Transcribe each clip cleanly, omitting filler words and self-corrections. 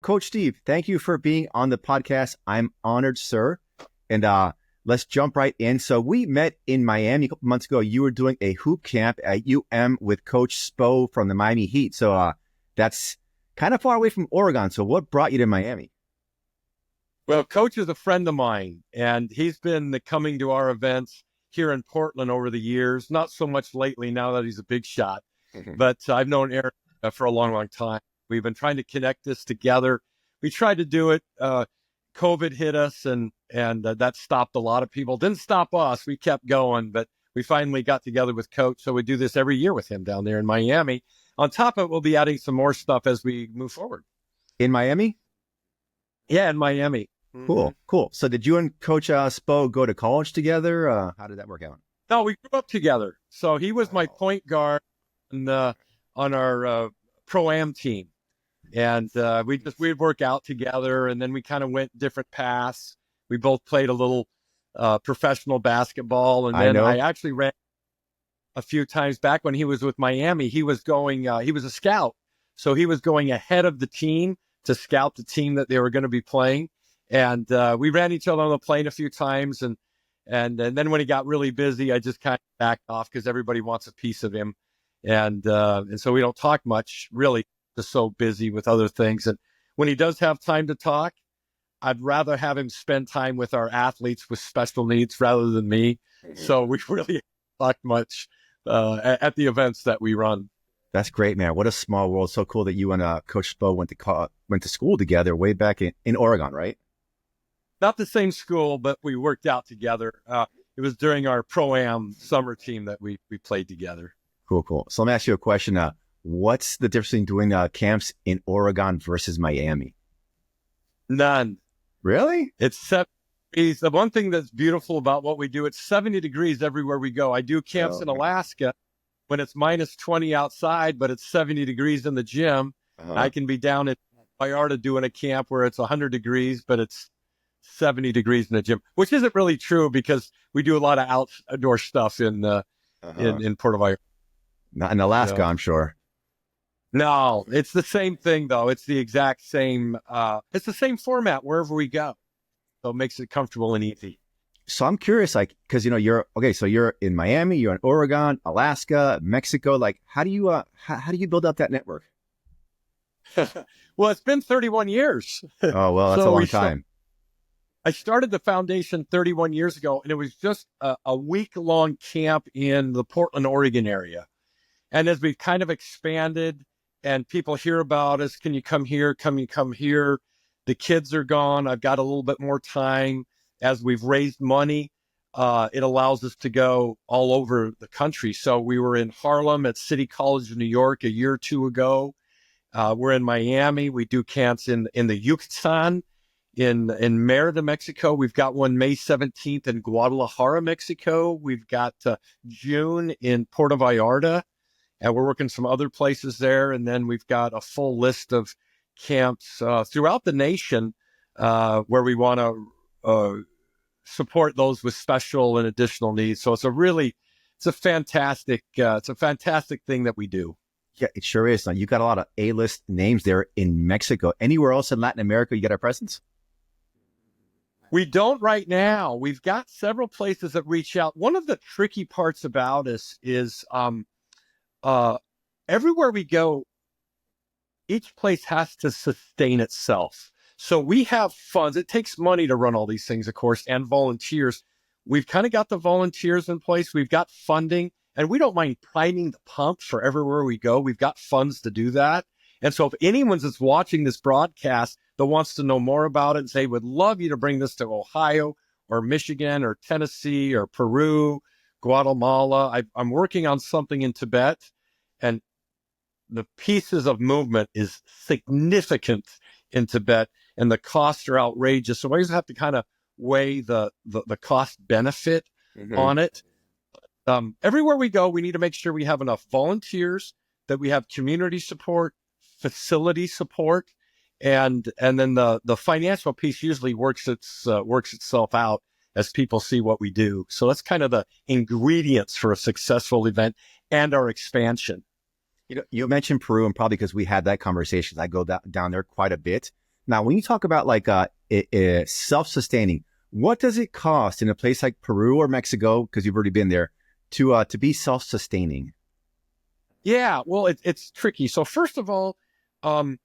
Coach Steve, thank you for being on the podcast. I'm honored, sir. And let's jump right in. So we met in Miami a couple months ago. You were doing a hoop camp at with Coach Spo from the Miami Heat. So that's kind of far away from Oregon. So what brought you to Miami? Well, Coach is a friend of mine, and he's been coming to our events here in Portland over the years. Not so much lately now that he's a big shot, but I've known Eric for a long, long time. We've been trying to connect this together. We tried to do it. COVID hit us, and that stopped a lot of people. Didn't stop us. We kept going, but we finally got together with Coach. So we do this every year with him down there in Miami. On top of it, we'll be adding some more stuff as we move forward. In Miami? Yeah, in Miami. Cool. So did you and Coach Spo go to college together? How did that work out? No, we grew up together. So he was my point guard on our Pro-Am team. And we'd work out together, and then we kind of went different paths. We both played a little professional basketball, and then I actually ran a few times back when he was with Miami. He was a scout. So he was going ahead of the team to scout the team that they were going to be playing. And we ran each other on the plane a few times, and then when he got really busy, I just kind of backed off because everybody wants a piece of him, and so we don't talk much, really, just so busy with other things. And when he does have time to talk, I'd rather have him spend time with our athletes with special needs rather than me. So we really talk much at the events that we run. That's great, man. What a small world. So cool that you and Coach Spo went to school together way back in Oregon, right? Not the same school, but we worked out together. It was during our Pro-Am summer team that we played together. Cool. So let me ask you a question. What's the difference in doing camps in Oregon versus Miami? None. Really? It's 70 degrees. The one thing that's beautiful about what we do, it's 70 degrees everywhere we go. I do camps in Alaska when it's minus 20 outside, but it's 70 degrees in the gym. I can be down at Vallarta doing a camp where it's 100 degrees, but it's 70 degrees in the gym, which isn't really true because we do a lot of outdoor stuff in Puerto Vallarta. Not in Alaska, I'm sure. No, it's the same thing though. It's the exact same. It's the same format wherever we go, so it makes it comfortable and easy. So I'm curious, because you're so you're in Miami, you're in Oregon, Alaska, Mexico. Like, how do you build up that network? Well, it's been 31 years. Oh well, that's a long time. I started the foundation 31 years ago, and it was just a week-long camp in the Portland, Oregon area. And as we've kind of expanded and people hear about us, can you come here? Come here. The kids are gone. I've got a little bit more time. As we've raised money, it allows us to go all over the country. So we were in Harlem at City College of New York a year or two ago. We're in Miami. We do camps in the Yucatan. In Merida, Mexico. We've got one May 17th in Guadalajara, Mexico. We've got June in Puerto Vallarta, and we're working some other places there. And then we've got a full list of camps throughout the nation where we want to support those with special and additional needs. So it's a fantastic thing that we do. Yeah, it sure is. Now, you've got a lot of A-list names there in Mexico. Anywhere else in Latin America you got a presence? We don't right now. We've got several places that reach out. One of the tricky parts about us is everywhere we go, each place has to sustain itself. So we have funds. It takes money to run all these things, of course, and volunteers. We've kind of got the volunteers in place. We've got funding, and we don't mind priming the pump for everywhere we go. We've got funds to do that. And so if anyone that's watching this broadcast that wants to know more about it and say, would love you to bring this to Ohio or Michigan or Tennessee or Peru, Guatemala, I'm working on something in Tibet, and the pieces of movement is significant in Tibet, and the costs are outrageous. So I always have to kind of weigh the cost benefit on it. Everywhere we go, we need to make sure we have enough volunteers, that we have community support, facility support, and then the financial piece usually works itself out as people see what we do. So that's kind of the ingredients for a successful event and our expansion. You mentioned Peru, and probably because we had that conversation, I go down there quite a bit. Now, when you talk about like self-sustaining, what does it cost in a place like Peru or Mexico, because you've already been there, to be self-sustaining? Yeah, well, it's tricky. So first of all, um,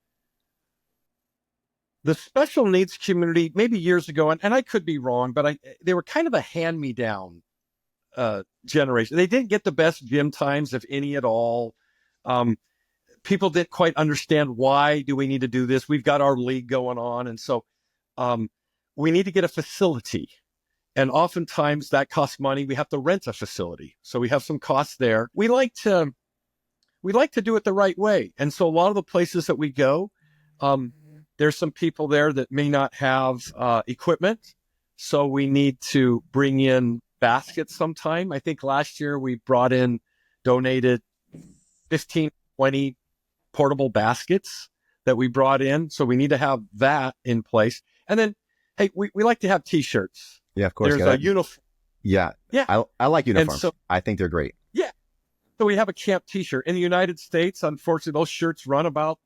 the special needs community, maybe years ago, and I could be wrong, but they were kind of a hand-me-down generation. They didn't get the best gym times, if any at all. Um, People didn't quite understand, why do we need to do this? We've got our league going on, and so um, we need to get a facility. And oftentimes that costs money. We have to rent a facility, so we have some costs there. We like to do it the right way. And so a lot of the places that we go, there's some people there that may not have equipment. So we need to bring in baskets sometime. I think last year we donated 15, 20 portable baskets that we brought in. So we need to have that in place. And then, hey, we like to have T-shirts. Yeah, of course. There's a uniform. Yeah. Yeah. I like uniforms. So, I think they're great. yeah. So we have a camp T-shirt. In the United States, unfortunately, those shirts run about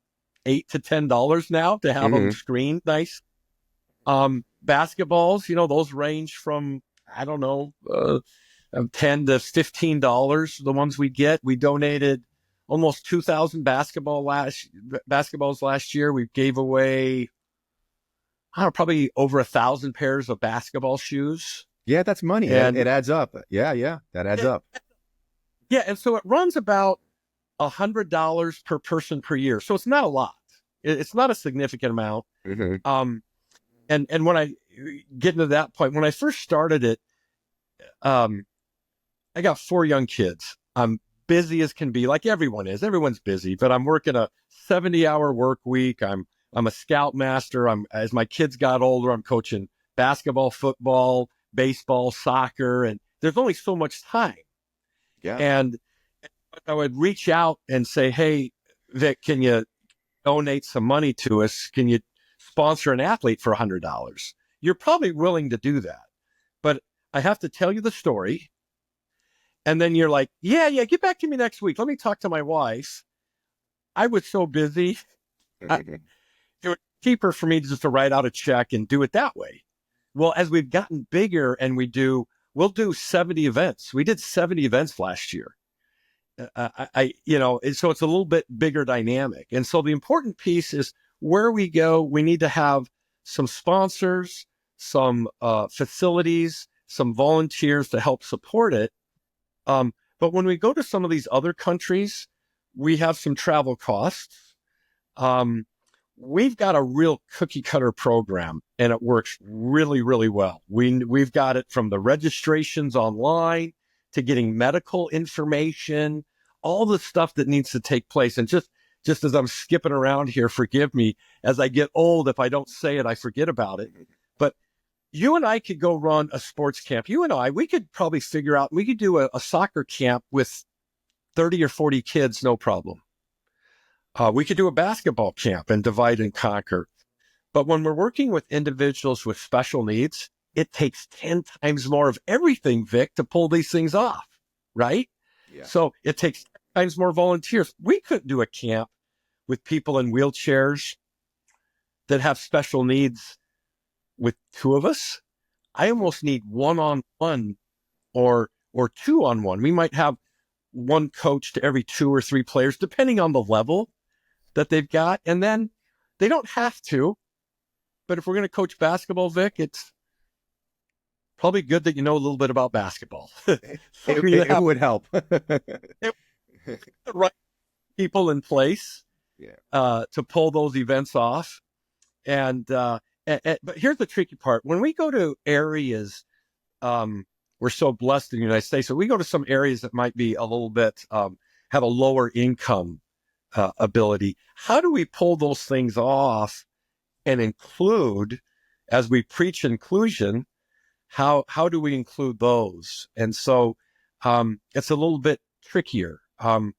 $8 to $10 now to have them screened nice. Basketballs, those range from, I don't know, $10 to $15. The ones we get, we donated almost 2,000 basketballs last year. We gave away, I don't know, probably over 1,000 pairs of basketball shoes. Yeah, that's money. And it adds up. Yeah, that adds up. Yeah, and so it runs about $100 per person per year. So it's not a lot. It's not a significant amount. And when I get into that point, when I first started it, I got 4 young kids. I'm busy as can be, like everyone is. Everyone's busy, but I'm working a 70-hour work week. I'm a scout master. As my kids got older, I'm coaching basketball, football, baseball, soccer, and there's only so much time. Yeah. And I would reach out and say, hey, Vic, can you donate some money to us? Can you sponsor an athlete for $100? You're probably willing to do that. But I have to tell you the story. And then you're like, yeah, get back to me next week. Let me talk to my wife. I was so busy. It was cheaper for me just to write out a check and do it that way. Well, as we've gotten bigger and we'll do 70 events. We did 70 events last year. So it's a little bit bigger dynamic. And so the important piece is where we go, we need to have some sponsors, some facilities, some volunteers to help support it. But when we go to some of these other countries, we have some travel costs. We've got a real cookie cutter program, and it works really, really well. We've got it from the registrations online to getting medical information, all the stuff that needs to take place. And just as I'm skipping around here, forgive me, as I get old, if I don't say it, I forget about it. But you and I could go run a sports camp. We could probably figure out, we could do a soccer camp with 30 or 40 kids, no problem. We could do a basketball camp and divide and conquer. But when we're working with individuals with special needs, it takes 10 times more of everything, Vic, to pull these things off, right? Yeah. So it takes 10 times more volunteers. We couldn't do a camp with people in wheelchairs that have special needs with 2 of us. I almost need 1-on-1 or 2-on-1. We might have 1 coach to every 2 or 3 players, depending on the level that they've got. And then they don't have to, but if we're going to coach basketball, Vic, it's probably good that you know a little bit about basketball. It would help. Right people in place to pull those events off. But here's the tricky part. When we go to areas, we're so blessed in the United States. So we go to some areas that might be a little bit, have a lower income ability. How do we pull those things off and include, as we preach inclusion, how do we include those? And so it's a little bit trickier. The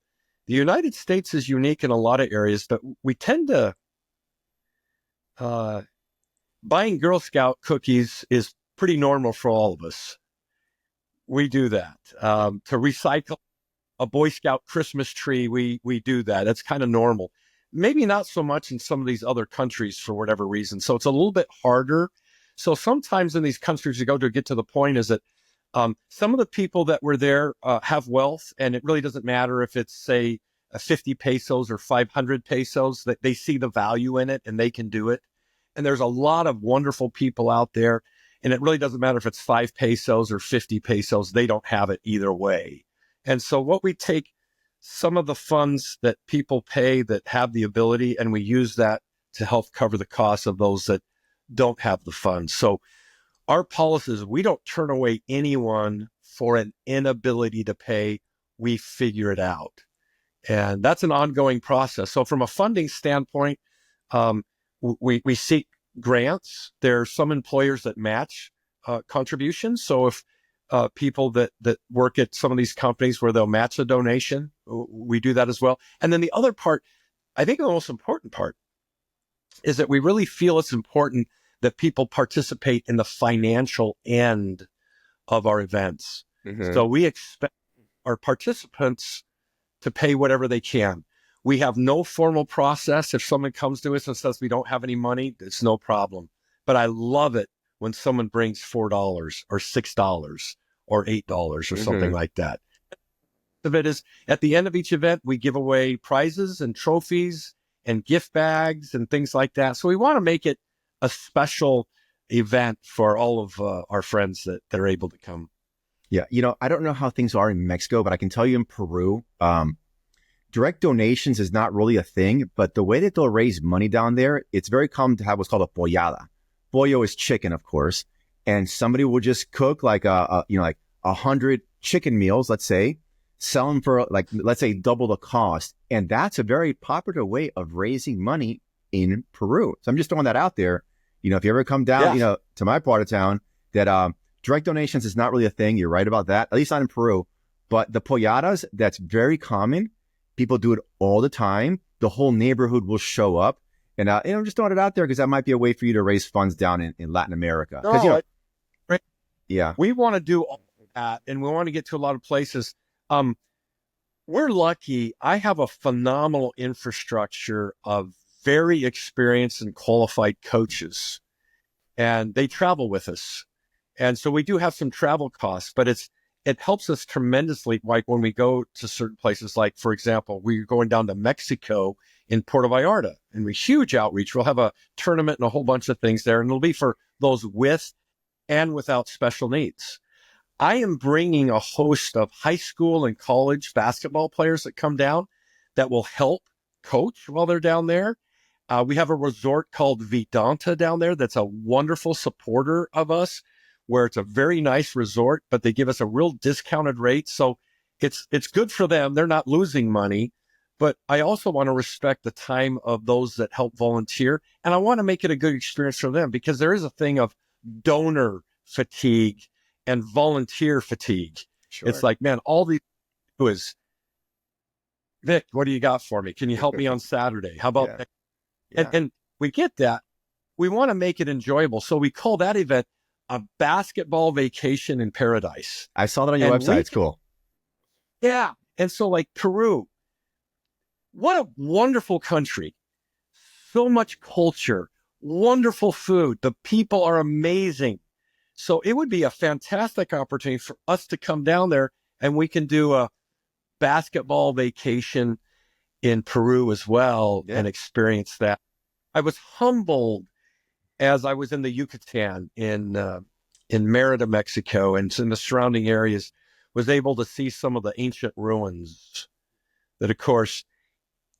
United States is unique in a lot of areas, but we tend to, buying Girl Scout cookies is pretty normal for all of us. We do that. To recycle a Boy Scout Christmas tree, we do that. That's kind of normal. maybe not so much in some of these other countries for whatever reason. So it's a little bit harder. So sometimes in these countries you go to get to the point is that some of the people that were there have wealth, and it really doesn't matter if it's, say, 50 pesos or 500 pesos, that they see the value in it and they can do it. And there's a lot of wonderful people out there, and it really doesn't matter if it's 5 pesos or 50 pesos, they don't have it either way. And so what we take some of the funds that people pay that have the ability, and we use that to help cover the costs of those that don't have the funds. So our policy is we don't turn away anyone for an inability to pay. We figure it out. And that's an ongoing process. So from a funding standpoint, we seek grants. There are some employers that match contributions. So if people that work at some of these companies where they'll match a donation, we do that as well. And then the other part, I think the most important part, is that we really feel it's important that people participate in the financial end of our events. Mm-hmm. So we expect our participants to pay whatever they can. We have no formal process. If someone comes to us and says we don't have any money, it's no problem. But I love it when someone brings $4 or $6 or $8 or something like that. Of it is at the end of each event, we give away prizes and trophies and gift bags and things like that. So we want to make it a special event for all of our friends that are able to come. Yeah. I don't know how things are in Mexico, but I can tell you in Peru, direct donations is not really a thing, but the way that they'll raise money down there, it's very common to have what's called a pollada. Pollo is chicken, of course. And somebody will just cook like 100 chicken meals, let's say, sell them for let's say double the cost. And that's a very popular way of raising money in Peru. So I'm just throwing that out there. If you ever come down, to my part of town, that direct donations is not really a thing. You're right about that, at least not in Peru. But the polladas, that's very common. People do it all the time. The whole neighborhood will show up. And I'm just throwing it out there because that might be a way for you to raise funds down in Latin America. Right. Yeah. We want to do all that, and we want to get to a lot of places. We're lucky. I have a phenomenal infrastructure of very experienced and qualified coaches, and they travel with us. And so we do have some travel costs, but it helps us tremendously. Like when we go to certain places, like, for example, we're going down to Mexico in Puerto Vallarta, and we huge outreach. We'll have a tournament and a whole bunch of things there, and it'll be for those with and without special needs. I am bringing a host of high school and college basketball players that come down that will help coach while they're down there. We have a resort called Vidanta down there that's a wonderful supporter of us, where it's a very nice resort, but they give us a real discounted rate. So it's good for them. They're not losing money. But I also want to respect the time of those that help volunteer. And I want to make it a good experience for them, because there is a thing of donor fatigue and volunteer fatigue. Sure. It's like, man, all these do is, Vic, what do you got for me? Can you help me on Saturday? How about that? Yeah. And we get that. We want to make it enjoyable. So we call that event a basketball vacation in paradise. I saw that on your website. It's cool. Yeah. And so like Peru, what a wonderful country. So much culture, wonderful food. The people are amazing. So it would be a fantastic opportunity for us to come down there, and we can do a basketball vacation in Peru as well, and experience that. I was humbled as I was in the Yucatan in Merida, Mexico, and in the surrounding areas, was able to see some of the ancient ruins that, of course,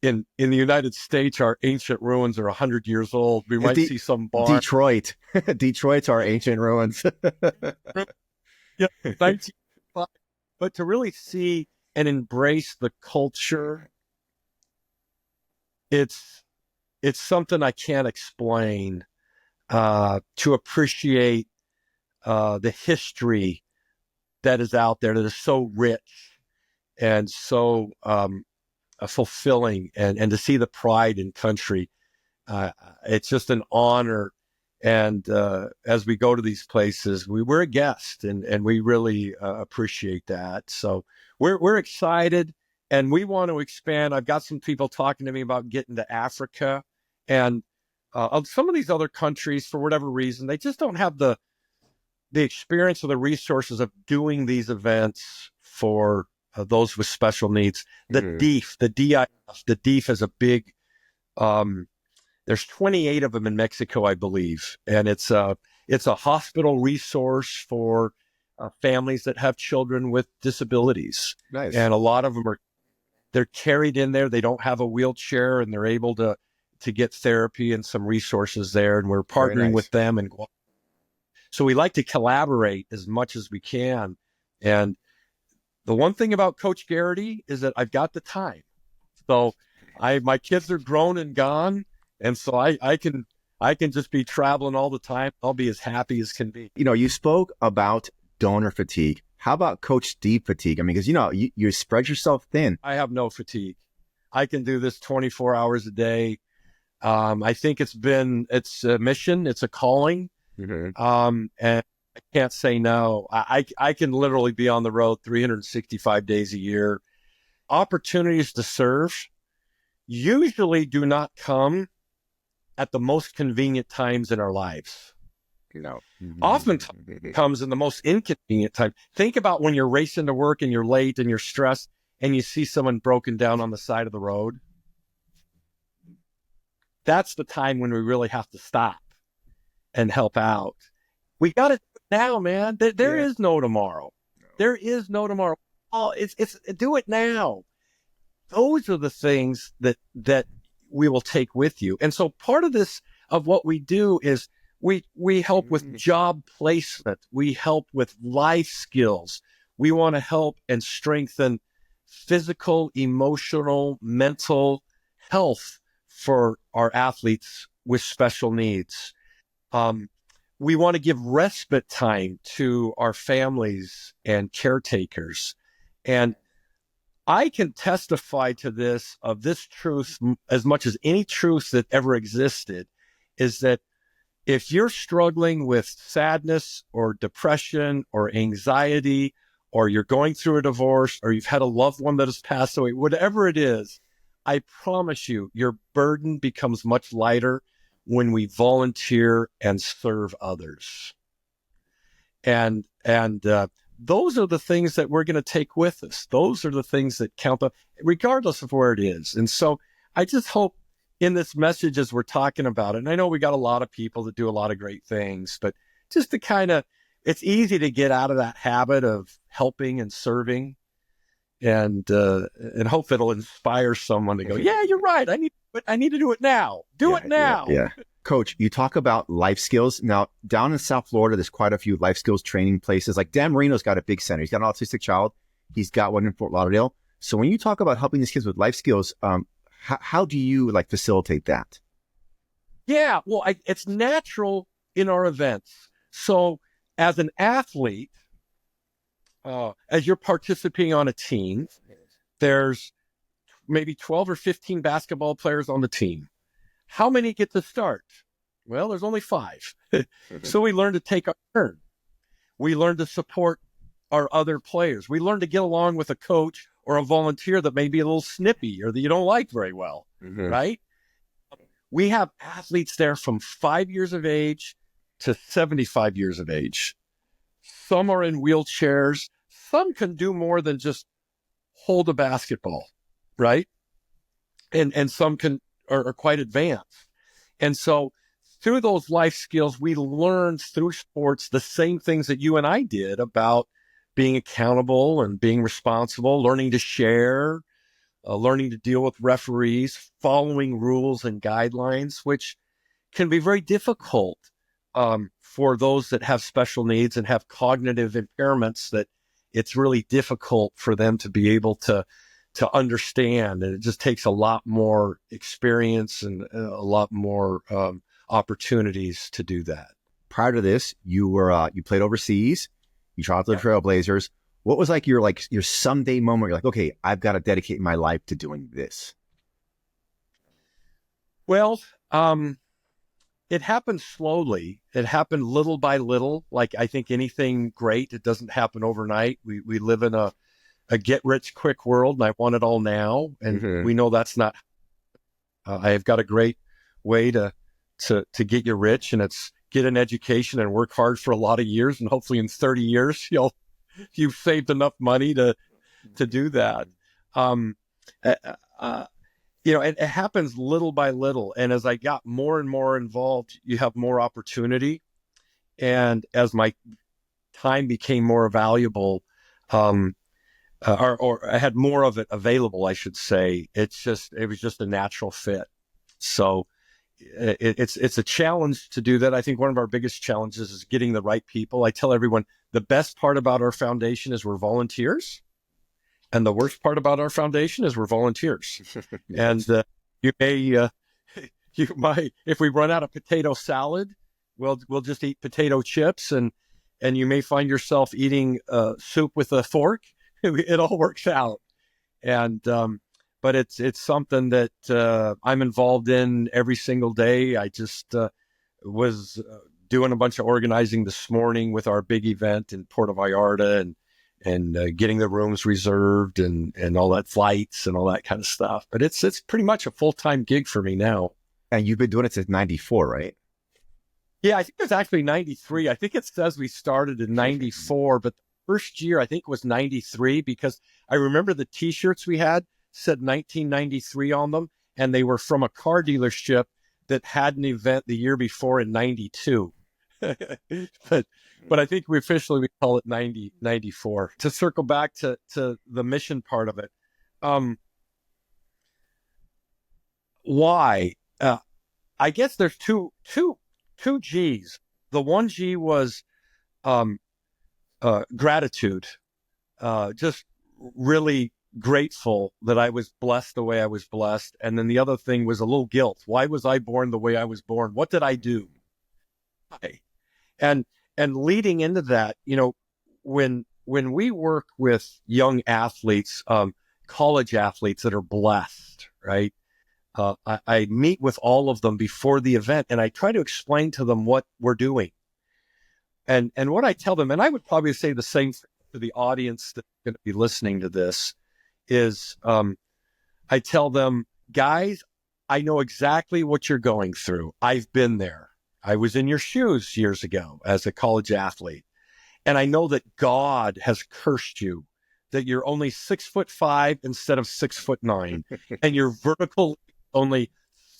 in the United States, our ancient ruins are 100 years old. We might see some barn. Detroit. Detroit's our ancient ruins. Yeah, 1905. But to really see and embrace the culture, it's something I can't explain. To appreciate the history that is out there, that is so rich and so fulfilling, and to see the pride in country, it's just an honor. And as we go to these places, we're a guest, and we really appreciate that. So we're excited, And we want to expand. I've got some people talking to me about getting to Africa and some of these other countries, for whatever reason, they just don't have the experience or the resources of doing these events for those with special needs. The DEEF, the DIF, the DEEF is a big, there's 28 of them in Mexico, I believe. And it's a hospital resource for families that have children with disabilities. Nice. And a lot of them they're carried in there. They don't have a wheelchair, and they're able to get therapy and some resources there. And we're partnering with them. And so we like to collaborate as much as we can. And the one thing about Coach Garrity is that I've got the time. So my kids are grown and gone. And so I can just be traveling all the time. I'll be as happy as can be. You spoke about donor fatigue. How about Coach Steve fatigue? I mean, because, you spread yourself thin. I have no fatigue. I can do this 24 hours a day. I think it's a mission. It's a calling. And I can't say no. I can literally be on the road 365 days a year. Opportunities to serve usually do not come at the most convenient times in our lives. Often comes in the most inconvenient time. Think about when you're racing to work and you're late and you're stressed and you see someone broken down on the side of the road. That's the time when we really have to stop and help out. We got to do it now, man. There is no tomorrow. There is no tomorrow. Oh, it's do it now. Those are the things that we will take with you. And so part of this, of what we do, is we help with job placement. We help with life skills. We want to help and strengthen physical, emotional, mental health for our athletes with special needs. We want to give respite time to our families and caretakers. And I can testify to this truth as much as any truth that ever existed, is that if you're struggling with sadness or depression or anxiety, or you're going through a divorce, or you've had a loved one that has passed away, whatever it is, I promise you, your burden becomes much lighter when we volunteer and serve others. And those are the things that we're going to take with us. Those are the things that count up, regardless of where it is. And so I just hope in this message, as we're talking about it, and I know we got a lot of people that do a lot of great things, but just to it's easy to get out of that habit of helping and serving, and hope it'll inspire someone to go, yeah, you're right. I need to do it now. Do it now. Yeah. Coach, you talk about life skills. Now, down in South Florida, there's quite a few life skills training places. Like Dan Marino's got a big center. He's got an autistic child. He's got one in Fort Lauderdale. So when you talk about helping these kids with life skills, how do you facilitate that? Yeah, well, it's natural in our events. So as an athlete, as you're participating on a team, there's maybe 12 or 15 basketball players on the team. How many get to start? Well, there's only 5. So we learn to take our turn. We learn to support our other players. We learn to get along with a coach or a volunteer that may be a little snippy or that you don't like very well, right? We have athletes there from 5 years of age to 75 years of age. Some are in wheelchairs. Some can do more than just hold a basketball, right? And some are quite advanced. And so through those life skills, we learn through sports the same things that you and I did about being accountable and being responsible, learning to share, learning to deal with referees, following rules and guidelines, which can be very difficult for those that have special needs and have cognitive impairments, that it's really difficult for them to be able to understand. And it just takes a lot more experience and a lot more opportunities to do that. Prior to this, you played overseas. You tried to the Trailblazers. What was your someday moment? You're like, okay, I've got to dedicate my life to doing this. Well, it happened slowly. It happened little by little. Like I think anything great, it doesn't happen overnight. We live in a a get rich quick world and I want it all now. And we know that's not, I've got a great way to get you rich, and it's get an education and work hard for a lot of years. And hopefully in 30 years, you've saved enough money to do that. It happens little by little. And as I got more and more involved, you have more opportunity. And as my time became more valuable, or I had more of it available, I should say, it was just a natural fit. So it's a challenge to do that. I think one of our biggest challenges is getting the right people. I tell everyone the best part about our foundation is we're volunteers. And the worst part about our foundation is we're volunteers. And you might, if we run out of potato salad, we'll just eat potato chips, and you may find yourself eating soup with a fork. It all works out. And but it's something that I'm involved in every single day. I just was doing a bunch of organizing this morning with our big event in Puerto Vallarta, and getting the rooms reserved and all that, flights and all that kind of stuff. But it's pretty much a full-time gig for me now. And you've been doing it since 94, right? Yeah, I think it's actually 93. I think it says we started in 94, but the first year I think was 93, because I remember the T-shirts we had said 1993 on them, and they were from a car dealership that had an event the year before in 92. But I think we call it 94. To circle back to the mission part of it. Why? I guess there's two G's. The one G was gratitude. Just really grateful that I was blessed the way I was blessed. And then the other thing was a little guilt. Why was I born the way I was born? What did I do? And leading into that, when we work with young athletes, college athletes that are blessed, right? I meet with all of them before the event, and I try to explain to them what we're doing. And what I tell them, and I would probably say the same to the audience that's going to be listening to this, is I tell them, guys, I know exactly what you're going through. I've been there. I was in your shoes years ago as a college athlete. And I know that God has cursed you, that you're only 6'5" instead of 6'9", and your vertical only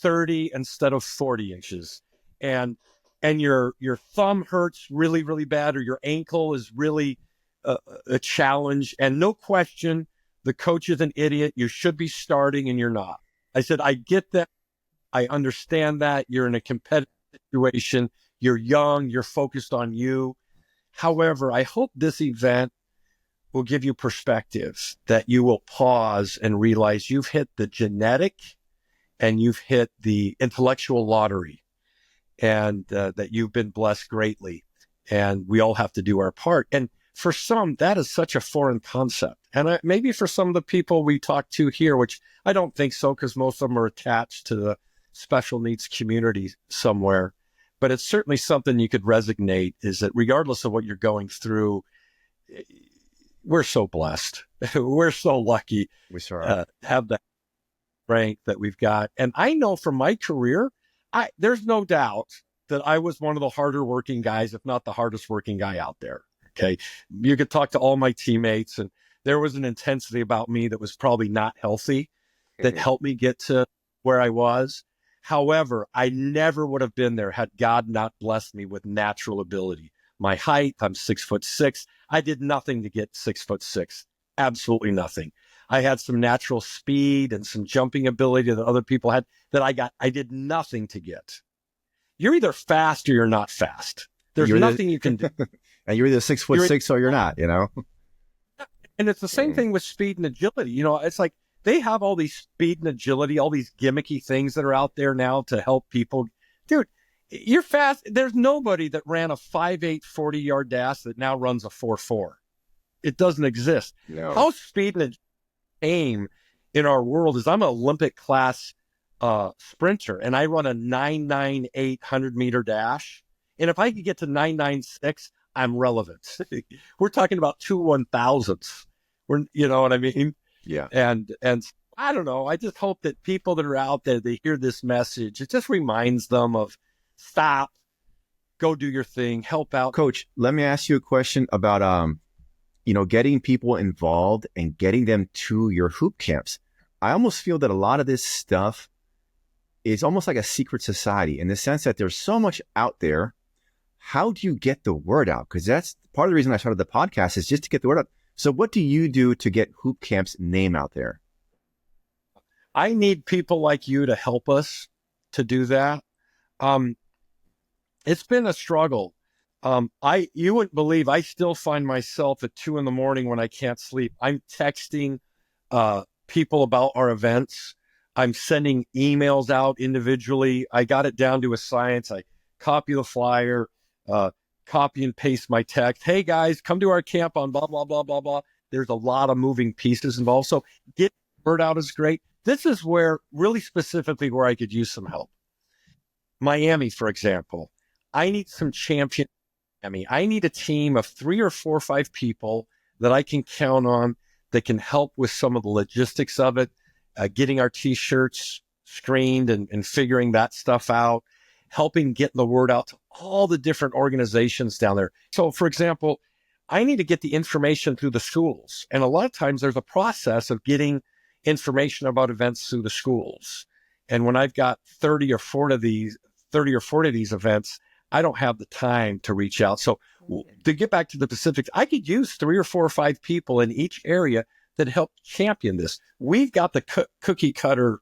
30 instead of 40 inches. And your thumb hurts really, really bad, or your ankle is really a challenge. And no question, the coach is an idiot. You should be starting and you're not. I said, I get that. I understand that. You're in a competitive situation. You're young. You're focused on you. However, I hope this event will give you perspective, that you will pause and realize you've hit the genetic and you've hit the intellectual lottery, and that you've been blessed greatly. And we all have to do our part. And for some, that is such a foreign concept. And maybe for some of the people we talk to here, which I don't think so, because most of them are attached to the special needs community somewhere. But it's certainly something you could resonate, is that regardless of what you're going through, we're so blessed. We're so lucky we sure have that strength that we've got. And I know from my career, there's no doubt that I was one of the harder working guys, if not the hardest working guy out there. Okay. You could talk to all my teammates, and there was an intensity about me that was probably not healthy that helped me get to where I was. However, I never would have been there had God not blessed me with natural ability. My height, I'm 6'6". I did nothing to get 6'6", absolutely nothing. I had some natural speed and some jumping ability that other people had that I did nothing to get. You're either fast or you're not fast. There's nothing you can do. And you're either 6'6" or you're not, And it's the same thing with speed and agility. It's like they have all these speed and agility, all these gimmicky things that are out there now to help people. Dude, you're fast. There's nobody that ran a 5'8", 40-yard dash that now runs a 4'4". It doesn't exist. No. How speed and aim in our world is, I'm an Olympic class sprinter, and I run a 9.98 100-meter dash. And if I could get to 9.96, I'm relevant. We're talking about 2 1,000ths. You know what I mean? Yeah. And I don't know. I just hope that people that are out there, they hear this message. It just reminds them of stop, go do your thing, help out. Coach, let me ask you a question about, getting people involved and getting them to your hoop camps. I almost feel that a lot of this stuff is almost like a secret society in the sense that there's so much out there. How do you get the word out? Because that's part of the reason I started the podcast, is just to get the word out. So what do you do to get Hoop Camp's name out there? I need people like you to help us to do that. It's been a struggle. You wouldn't believe, I still find myself at 2 a.m. when I can't sleep. I'm texting people about our events. I'm sending emails out individually. I got it down to a science. I copy the flyer, copy and paste my text. Hey guys, come to our camp on blah, blah, blah, blah, blah. There's a lot of moving pieces involved. So get the word out is great. This is where, really specifically, where I could use some help. Miami, for example, I need some champions. I need a team of 3 or 4 or 5 people that I can count on that can help with some of the logistics of it, getting our T-shirts screened and figuring that stuff out, helping get the word out to all the different organizations down there. So, for example, I need to get the information through the schools. And a lot of times there's a process of getting information about events through the schools. And when I've got 30 or 40 of these events, I don't have the time to reach out. So to get back to the Pacific, I could use 3 or 4 or 5 people in each area that help champion this. We've got the cookie cutter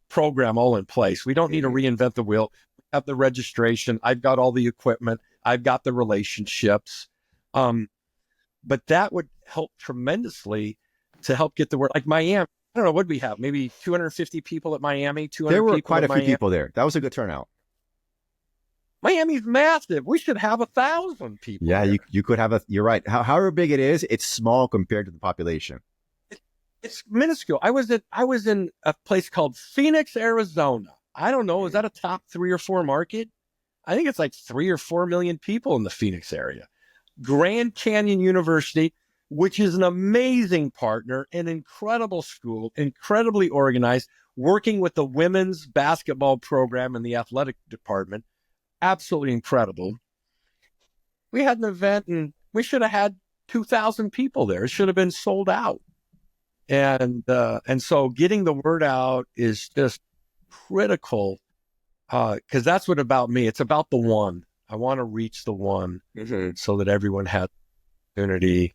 program all in place. We don't need to reinvent the wheel. We have the registration. I've got all the equipment. I've got the relationships. But that would help tremendously to help get the word. Like Miami, I don't know, what do we have? Maybe 250 people at Miami, 200 There were people quite at a few Miami. people there. That was a good turnout. Miami's massive. We should have 1,000 people. Yeah, there. you could have you're right. However big it is, it's small compared to the population. It's minuscule. I was in a place called Phoenix, Arizona. I don't know. Is that a top 3 or 4 market? I think it's like 3 or 4 million people in the Phoenix area. Grand Canyon University, which is an amazing partner, an incredible school, incredibly organized, working with the women's basketball program and the athletic department. Absolutely incredible. We had an event and we should have had 2,000 people there. It should have been sold out. And so getting the word out is just critical, because that's what about me. It's about the one. I want to reach the one so that everyone has the opportunity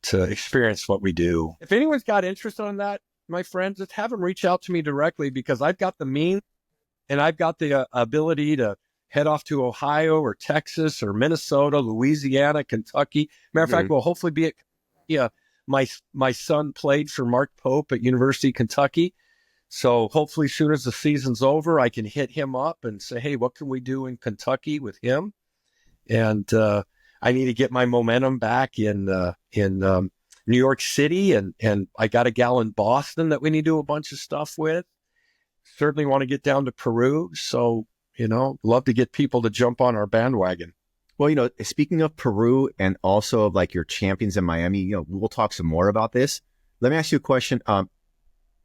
to experience what we do. If anyone's got interest on that, my friends, just have them reach out to me directly, because I've got the means and I've got the ability to head off to Ohio or Texas or Minnesota, Louisiana, Kentucky. Matter of fact, we'll hopefully be at my son played for Mark Pope at University of Kentucky. So hopefully as soon as the season's over, I can hit him up and say, hey, what can we do in Kentucky with him? And I need to get my momentum back in New York City. And I got a gal in Boston that we need to do a bunch of stuff with. Certainly want to get down to Peru. So, love to get people to jump on our bandwagon. Well, speaking of Peru and also of like your champions in Miami, we'll talk some more about this. Let me ask you a question.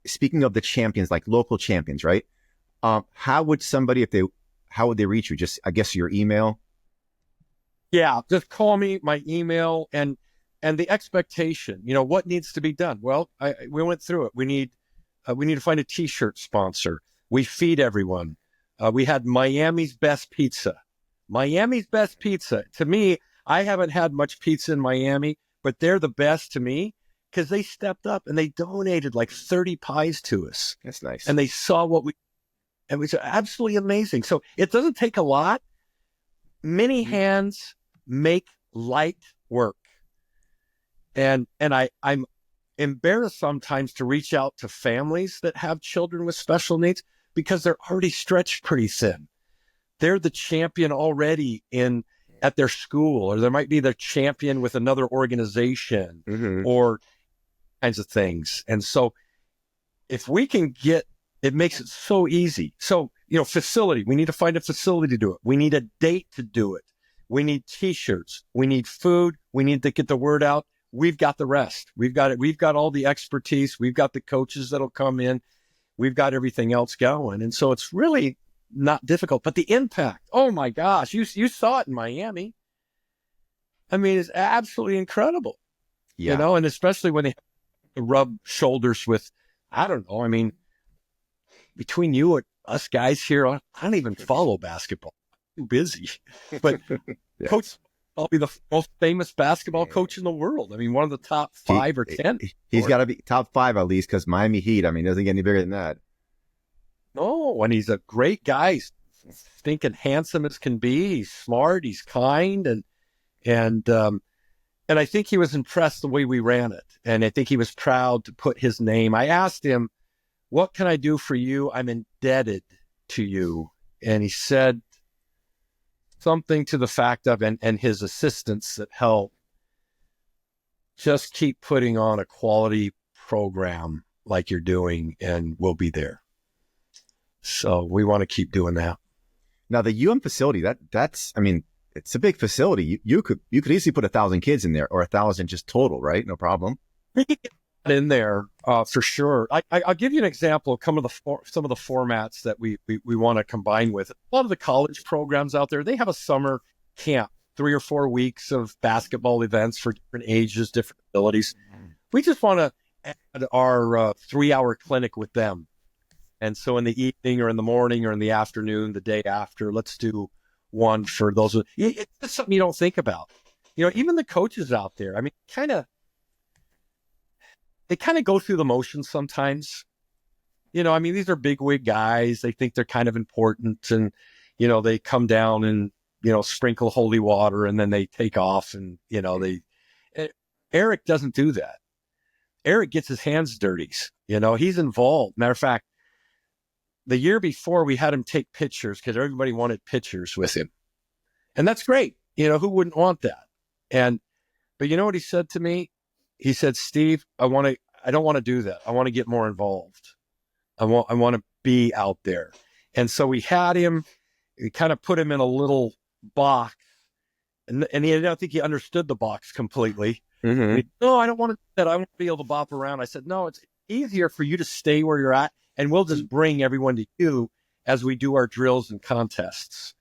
Speaking of the champions, like local champions, right? How would they reach you? Just, I guess, your email? Yeah, just call me, my email, and the expectation, what needs to be done? Well, we went through it. We need to find a T-shirt sponsor. We feed everyone. We had Miami's best pizza. Miami's best pizza. To me, I haven't had much pizza in Miami, but they're the best to me because they stepped up and they donated like 30 pies to us. That's nice. And they saw and it was absolutely amazing. So it doesn't take a lot. Many hands make light work. And I'm embarrassed sometimes to reach out to families that have children with special needs because they're already stretched pretty thin. They're the champion already at their school, or there might be the champion with another organization or kinds of things. And so if we can it makes it so easy. So, facility, we need to find a facility to do it. We need a date to do it. We need T-shirts. We need food. We need to get the word out. we've got the rest. We've got it. We've got all the expertise. We've got the coaches that'll come in. We've got everything else going. And so it's really not difficult, but the impact, oh my gosh, you saw it in Miami. I mean, it's absolutely incredible, and especially when they rub shoulders with, I don't know. I mean, between you and us guys here, I don't even follow basketball. I'm too busy, but Coach, I'll be the most famous basketball coach in the world. I mean, one of the top 5 or 10. He's got to be top 5 at least, because Miami Heat, I mean, doesn't get any bigger than that. No, and he's a great guy. He's stinking handsome as can be. He's smart. He's kind, and I think he was impressed the way we ran it, and I think he was proud to put his name. I asked him, "What can I do for you? I'm indebted to you," and he said something to the fact of, and his assistants that help, just keep putting on a quality program like you're doing, and we'll be there. So we want to keep doing that. Now the facility, that's, I mean, it's a big facility. You could easily put 1,000 kids in there, or 1,000 just total, right? No problem. In there for sure. I'll give you an example of some of the formats that we want to combine with. A lot of the college programs out there, they have a summer camp, 3 or 4 weeks of basketball events for different ages, different abilities. We just want to add our 3-hour clinic with them. And so in the evening or in the morning or in the afternoon, the day after, let's do one for those. It's just something you don't think about. Even the coaches out there, I mean, they kind of go through the motions sometimes. I mean, these are bigwig guys. They think they're kind of important, and, they come down and, sprinkle holy water, and then they take off, and, Eric doesn't do that. Eric gets his hands dirty. He's involved. Matter of fact, the year before, we had him take pictures because everybody wanted pictures with him. And that's great. Who wouldn't want that? But you know what he said to me? He said, "Steve, I don't want to do that. I want to get more involved. I want to be out there." And so we had him, we kind of put him in a little box, and I don't think he understood the box completely. Mm-hmm. No, I don't want to do that. I want to be able to bop around. I said, "No, it's easier for you to stay where you're at, and we'll just bring everyone to you as we do our drills and contests."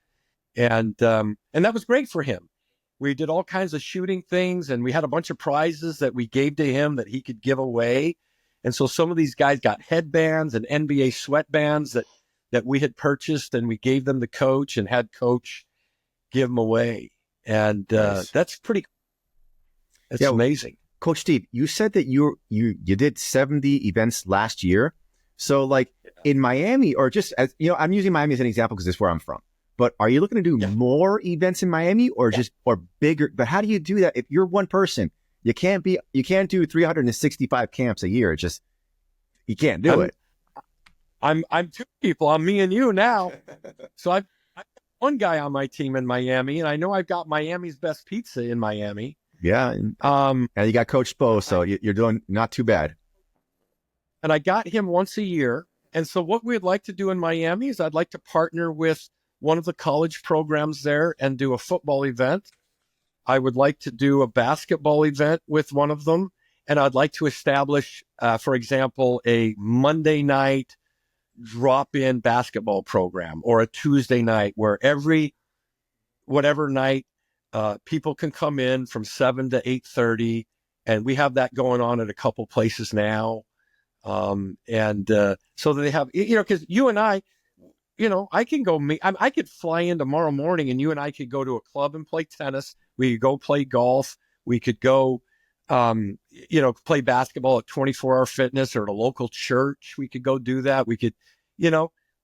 And that was great for him. We did all kinds of shooting things, and we had a bunch of prizes that we gave to him that he could give away. And so some of these guys got headbands and NBA sweatbands that we had purchased, and we gave them to Coach and had Coach give them away. And Nice. That's pretty. It's amazing. Coach Steve, you said that you did 70 events last year. So like in Miami, or just as I'm using Miami as an example because it's where I'm from. But are you looking to do more events in Miami, or or bigger? But how do you do that if you're one person? You can't do 365 camps a year. It's just, you can't do it. I'm 2 people. I'm me and you now. So I've got one guy on my team in Miami, and I know I've got Miami's best pizza in Miami. Yeah. And you got Coach Spo, so you're doing not too bad. And I got him once a year. And so what we'd like to do in Miami is I'd like to partner with one of the college programs there and do a football event. I would like to do a basketball event with one of them. And I'd like to establish, for example, a Monday night drop-in basketball program, or a Tuesday night where whatever night, people can come in from 7 to 8:30. And we have that going on at a couple places now. So that they have, because you and I, I can go I could fly in tomorrow morning, and you and I could go to a club and play tennis. We could go play golf. We could go, play basketball at 24-Hour Fitness or at a local church. We could go do that. We could,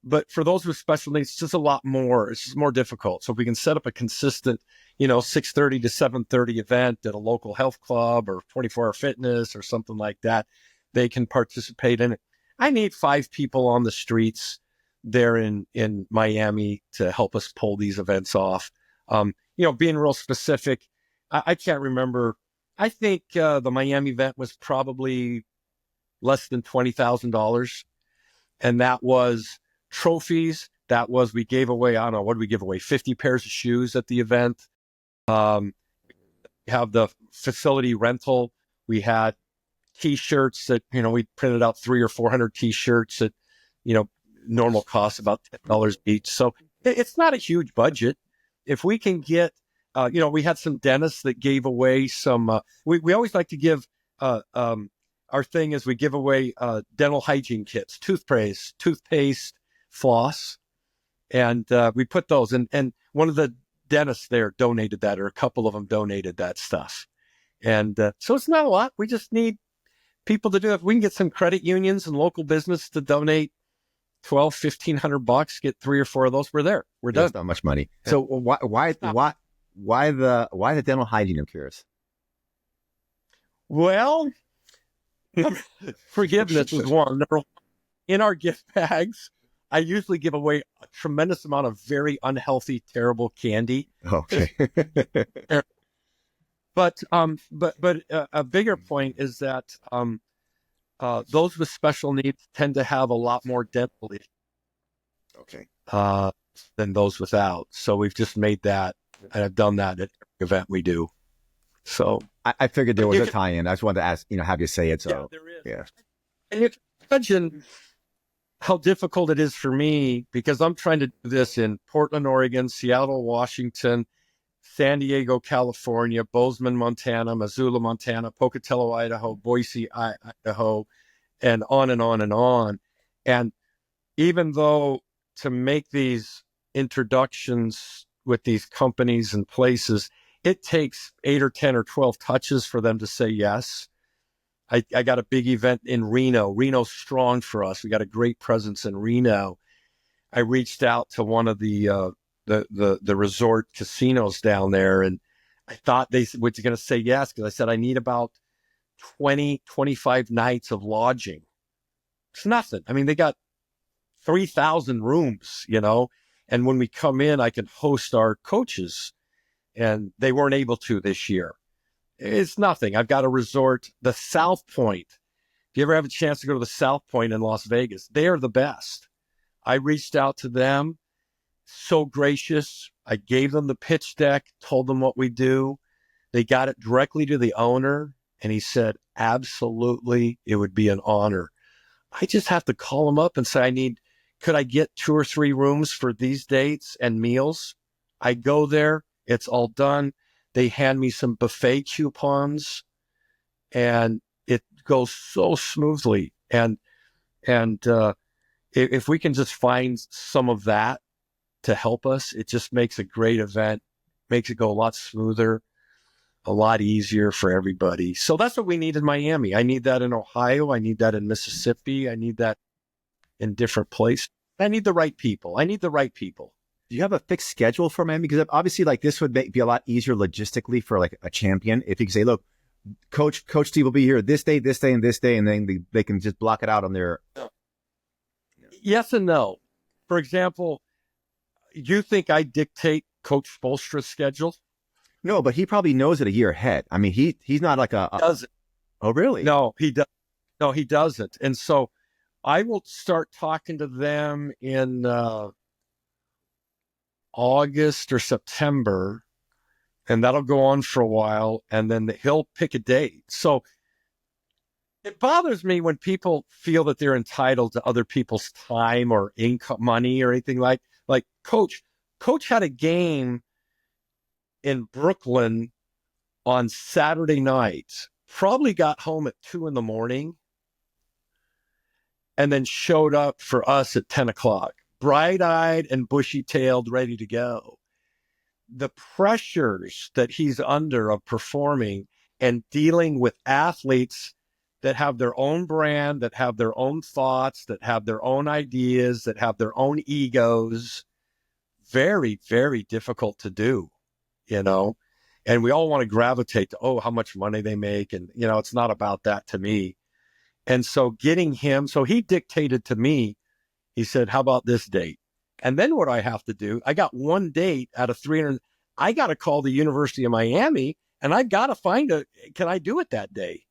but for those with special needs, it's just a lot more. It's just more difficult. So if we can set up a consistent, 6:30 to 7:30 event at a local health club or 24-Hour Fitness or something like that, they can participate in it. I need 5 people on the streets there in Miami to help us pull these events off. Being real specific, I can't remember. I think the Miami event was probably less than $20,000. And that was trophies. That was, we gave away, I don't know, what did we give away? 50 pairs of shoes at the event. We have the facility rental We had T-shirts that, we printed out 300 or 400 T-shirts at, normal cost about $10 each. So it's not a huge budget. If we can get, we had some dentists that gave away some, we always like to give, our thing is we give away dental hygiene kits, toothpaste, floss, and we put those in. And one of the dentists there donated that, or a couple of them donated that stuff. And so it's not a lot. We just need people to do it. If we can get some credit unions and local business to donate $1,200-1,500, get 3 or 4 of those, we're there. We're done. That's not much money. So why the dental hygiene? I'm curious. Well, forgiveness is one. Number one, in our gift bags, I usually give away a tremendous amount of very unhealthy, terrible candy. Okay. But a bigger point is that those with special needs tend to have a lot more dental issues. Okay. Than those without. So we've just made that, and I've done that at every event we do. So I figured there was a tie-in. I just wanted to ask, have you say it. So yeah, there is. Yeah. And you can imagine how difficult it is for me, because I'm trying to do this in Portland, Oregon, Seattle, Washington, San Diego, California, Bozeman, Montana, Missoula, Montana, Pocatello, Idaho, Boise, Idaho, and on and on and on. And even though to make these introductions with these companies and places, it takes 8 or 10 or 12 touches for them to say yes. I got a big event in Reno. Reno's strong for us. We got a great presence in Reno. I reached out to one of the resort casinos down there, and I thought they were going to say yes, because I said I need about 25 nights of lodging. It's nothing. I mean, they got 3,000 rooms, and when we come in, I can host our coaches, and they weren't able to this year. It's nothing. I've got a resort, the South Point. If you ever have a chance to go to the South Point in Las Vegas, they are the best. I reached out to them, so gracious. I gave them the pitch deck, told them what we do. They got it directly to the owner, and he said, absolutely, it would be an honor. I just have to call him up and say, could I get 2 or 3 rooms for these dates and meals? I go there, it's all done. They hand me some buffet coupons, and it goes so smoothly. And if we can just find some of that to help us, it just makes a great event, makes it go a lot smoother, a lot easier for everybody. So that's what we need in Miami. I need that in Ohio. I need that in Mississippi. I need that in different places. I need the right people. Do you have a fixed schedule for Miami? Because obviously, this would be a lot easier logistically for a champion. If you can say, look, Coach Steve will be here this day, and this day, and then they can just block it out on their. Yes and no. For example, you think I dictate Coach Spoelstra's schedule? No, but he probably knows it a year ahead. I mean, he's not like a. Doesn't. Oh, really? No, he does. No, he doesn't. And so I will start talking to them in August or September, and that'll go on for a while, and then he'll pick a date. So it bothers me when people feel that they're entitled to other people's time or income, money, or anything like Coach had a game in Brooklyn on Saturday night, probably got home at 2 a.m, and then showed up for us at 10 o'clock, bright-eyed and bushy-tailed, ready to go. The pressures that he's under of performing and dealing with athletes that have their own brand, that have their own thoughts, that have their own ideas, that have their own egos, very, very difficult to do, and we all want to gravitate to, how much money they make. And, it's not about that to me. And so getting him, so he dictated to me, he said, how about this date? And then what I have to do, I got one date out of 300. I got to call the University of Miami, and I've got to find can I do it that day?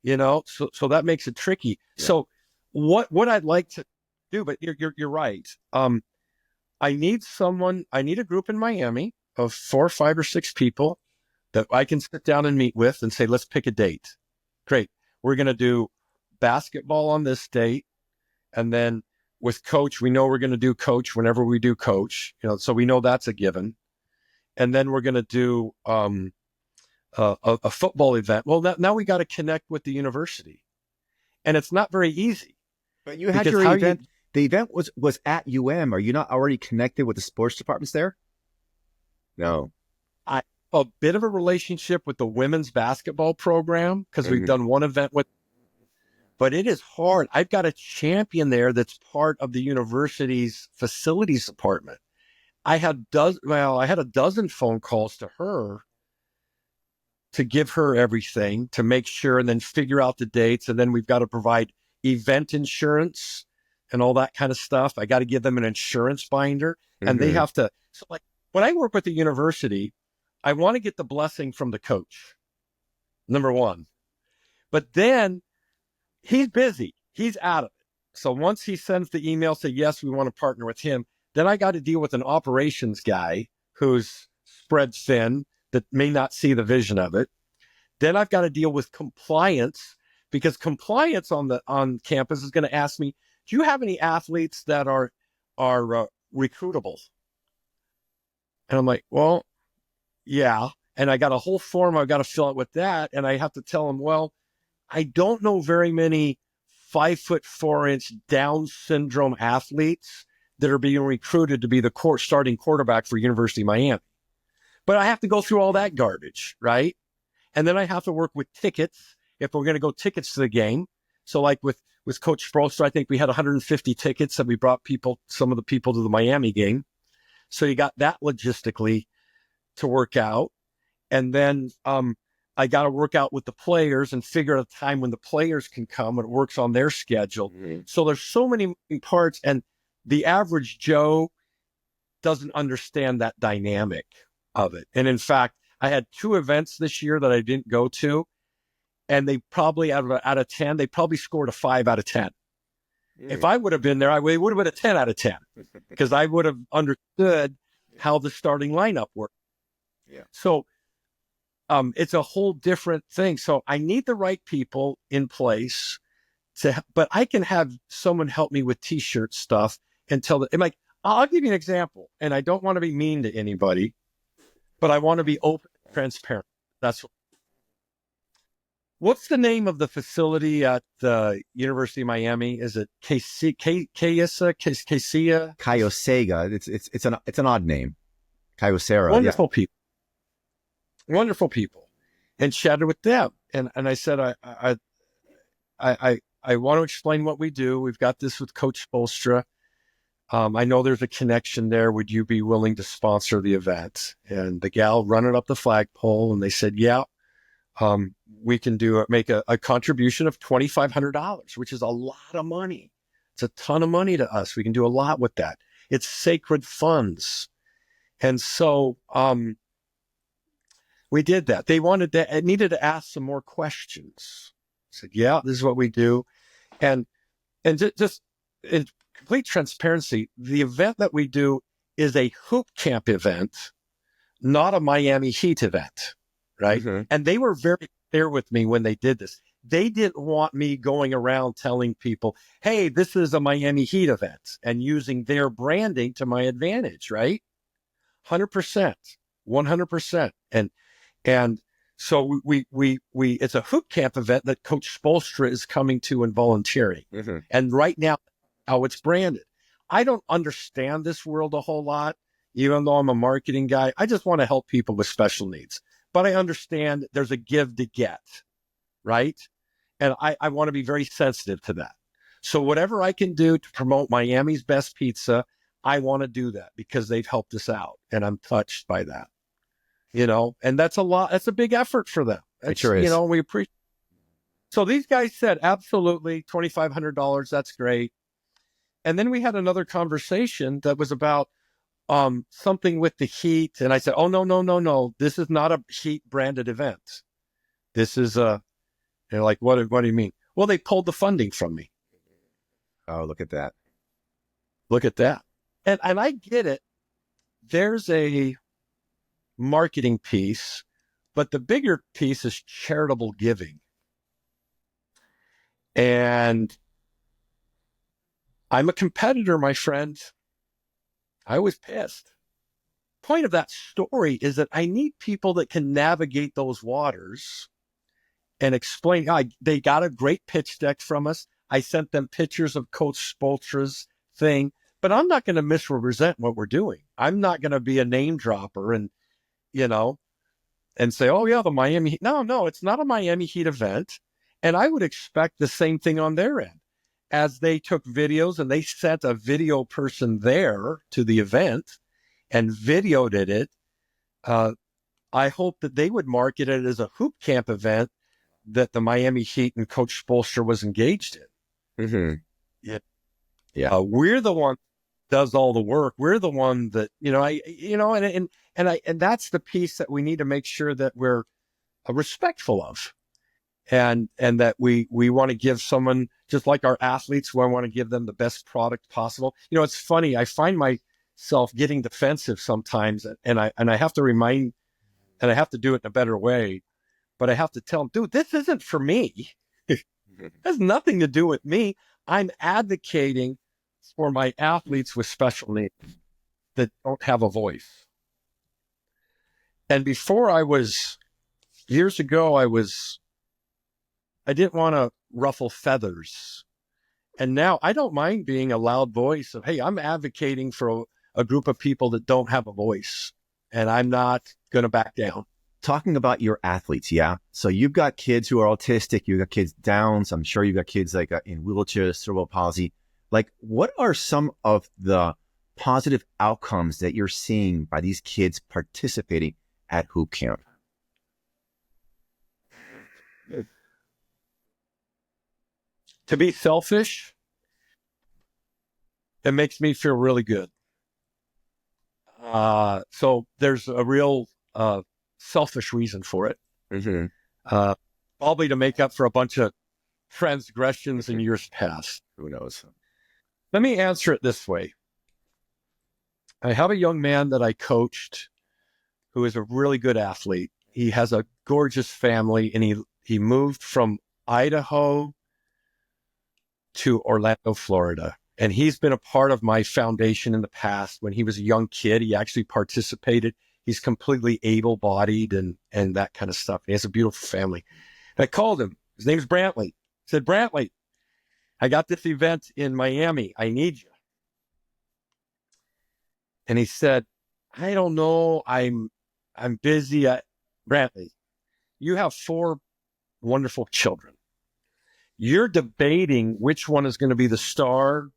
So that makes it tricky. Yeah. So what I'd like to do, but you're right. I need a group in Miami of 4, 5, or 6 people that I can sit down and meet with and say, let's pick a date. Great. We're going to do basketball on this date. And then with coach, we know we're going to do coach whenever we do coach, so we know that's a given. And then we're going to do a football event. Well, now we got to connect with the university, and it's not very easy. But you had your event. The event was at UM. Are you not already connected with the sports departments there? No. A bit of a relationship with the women's basketball program because we've done one event with, but it is hard. I've got a champion there that's part of the university's facilities department. I had a dozen phone calls to her to give her everything, to make sure, and then figure out the dates. And then we've got to provide event insurance and all that kind of stuff. I got to give them an insurance binder, and they have to. So like when I work with the university, I want to get the blessing from the coach, number one. But then he's busy. He's out of it. So once he sends the email, say, yes, we want to partner with him, then I got to deal with an operations guy who's spread thin that may not see the vision of it. Then I've got to deal with compliance, because compliance on campus is going to ask me, do you have any athletes that are recruitable? And I'm like, well, yeah. And I got a whole form I've got to fill out with that. And I have to tell them, well, I don't know very many 5'4" Down syndrome athletes that are being recruited to be the starting quarterback for University of Miami. But I have to go through all that garbage, right? And then I have to work with tickets if we're going to go tickets to the game. So like with Coach Sproster, I think we had 150 tickets that we brought some of the people to the Miami game. So you got that logistically to work out. And then I got to work out with the players and figure out a time when the players can come and it works on their schedule. So there's so many parts, and the average Joe doesn't understand that dynamic of it. And in fact, I had 2 events this year that I didn't go to, and they probably out of 10, they probably scored a 5 out of 10. If I would have been there, it would have been a 10 out of 10 because I would have understood how the starting lineup worked. Yeah. So it's a whole different thing. So I need the right people in place but I can have someone help me with t-shirt stuff until I'll give you an example, and I don't want to be mean to anybody, but I want to be open and transparent. What's the name of the facility at the University of Miami? Is it Kayosega? Kayosega. It's an odd name. Kyocera. Wonderful people. Wonderful people. And chatted with them. And I said, I want to explain what we do. We've got this with Coach Spolstra. I know there's a connection there. Would you be willing to sponsor the event? And the gal running up the flagpole, and they said, yeah, we can make a contribution of $2,500, which is a lot of money. It's a ton of money to us. We can do a lot with that. It's sacred funds. And so we did that. They needed to ask some more questions. I said, yeah, this is what we do. And just in complete transparency, the event that we do is a Hoop.Camp event, not a Miami Heat event, right? And they were very clear with me when they did this. They didn't want me going around telling people, hey, this is a Miami Heat event, and using their branding to my advantage, right? 100%, 100%. And so we it's a Hoop.Camp event that Coach Spolstra is coming to and volunteering. And right now, how it's branded. I don't understand this world a whole lot, even though I'm a marketing guy. I just want to help people with special needs. But I understand there's a give to get, right? And I want to be very sensitive to that. So whatever I can do to promote Miami's best pizza, I want to do that because they've helped us out. And I'm touched by that. And that's a lot. That's a big effort for them. It sure is. We appreciate. So these guys said, absolutely, $2,500. That's great. And then we had another conversation that was about something with the Heat. And I said, oh, no. This is not a Heat branded event. This is they're like, what do you mean? Well, they pulled the funding from me. Oh, look at that. Look at that. And I get it. There's a marketing piece But the bigger piece is charitable giving. And I'm a competitor, my friend. I was pissed. Point of that story is that I need people that can navigate those waters and explain. They got a great pitch deck from us. I sent them pictures of Coach Spolstra's thing, but I'm not going to misrepresent what we're doing. I'm not going to be a name dropper and, and say, oh yeah, the Miami Heat. No, it's not a Miami Heat event. And I would expect the same thing on their end. As they took videos and they sent a video person there to the event and videoed it, I hope that they would market it as a Hoop.Camp event that the Miami Heat and Coach Spoelstra was engaged in. Mm-hmm. Yeah. We're the one that does all the work. We're the one that, and that's the piece that we need to make sure that we're respectful of. And that we want to give someone, just like our athletes, we want to give them the best product possible. It's funny. I find myself getting defensive sometimes, and I have to remind, and I have to do it in a better way, but I have to tell them, dude, this isn't for me. It has nothing to do with me. I'm advocating for my athletes with special needs that don't have a voice. And years ago, I didn't want to ruffle feathers. And now I don't mind being a loud voice of, hey, I'm advocating for a group of people that don't have a voice, and I'm not going to back down. Talking about your athletes, yeah. So you've got kids who are autistic, you've got kids Downs, I'm sure you've got kids like in wheelchairs, cerebral palsy. Like, what are some of the positive outcomes that you're seeing by these kids participating at Hoop.Camp? To be selfish, it makes me feel really good. So there's a real selfish reason for it. Mm-hmm. Probably to make up for a bunch of transgressions in years past. Who knows? Let me answer it this way. I have a young man that I coached who is a really good athlete. He has a gorgeous family, and he moved from Idaho to Orlando, Florida. And he's been a part of my foundation in the past. When he was a young kid, he actually participated. He's completely able-bodied and that kind of stuff. He has a beautiful family. And I called him. His name's Brantley. I said, Brantley, I got this event in Miami. I need you. And he said, I don't know. I'm busy. Brantley, you have 4 wonderful children. You're debating which one is going to be the star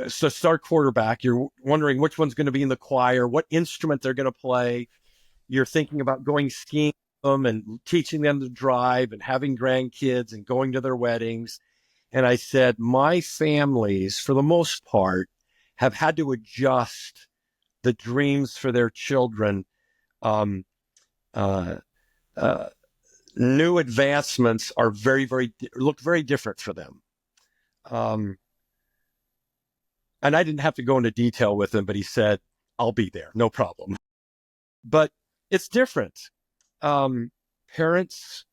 star quarterback. You're wondering which one's going to be in the choir, what instrument they're going to play. You're thinking about going skiing with them and teaching them to drive and having grandkids and going to their weddings. And I said, my families, for the most part, have had to adjust the dreams for their children. New advancements are look very different for them. And I didn't have to go into detail with him, but he said, I'll be there, no problem. But it's different. Parents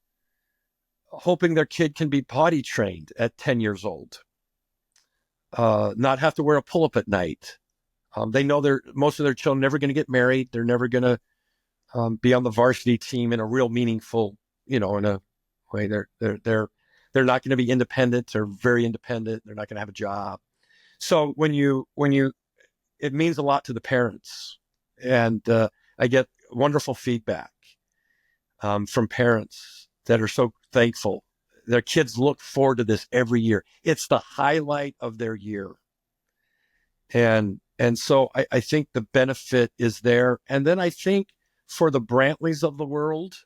hoping their kid can be potty trained at 10 years old, not have to wear a pull-up at night. They know most of their children are never going to get married. They're never going to be on the varsity team in a real meaningful, in a way. They're not going to be independent. They're very independent. They're not going to have a job. So it means a lot to the parents, and I get wonderful feedback from parents that are so thankful. Their kids look forward to this every year. It's the highlight of their year. And so I think the benefit is there. And then I think for the Brantleys of the world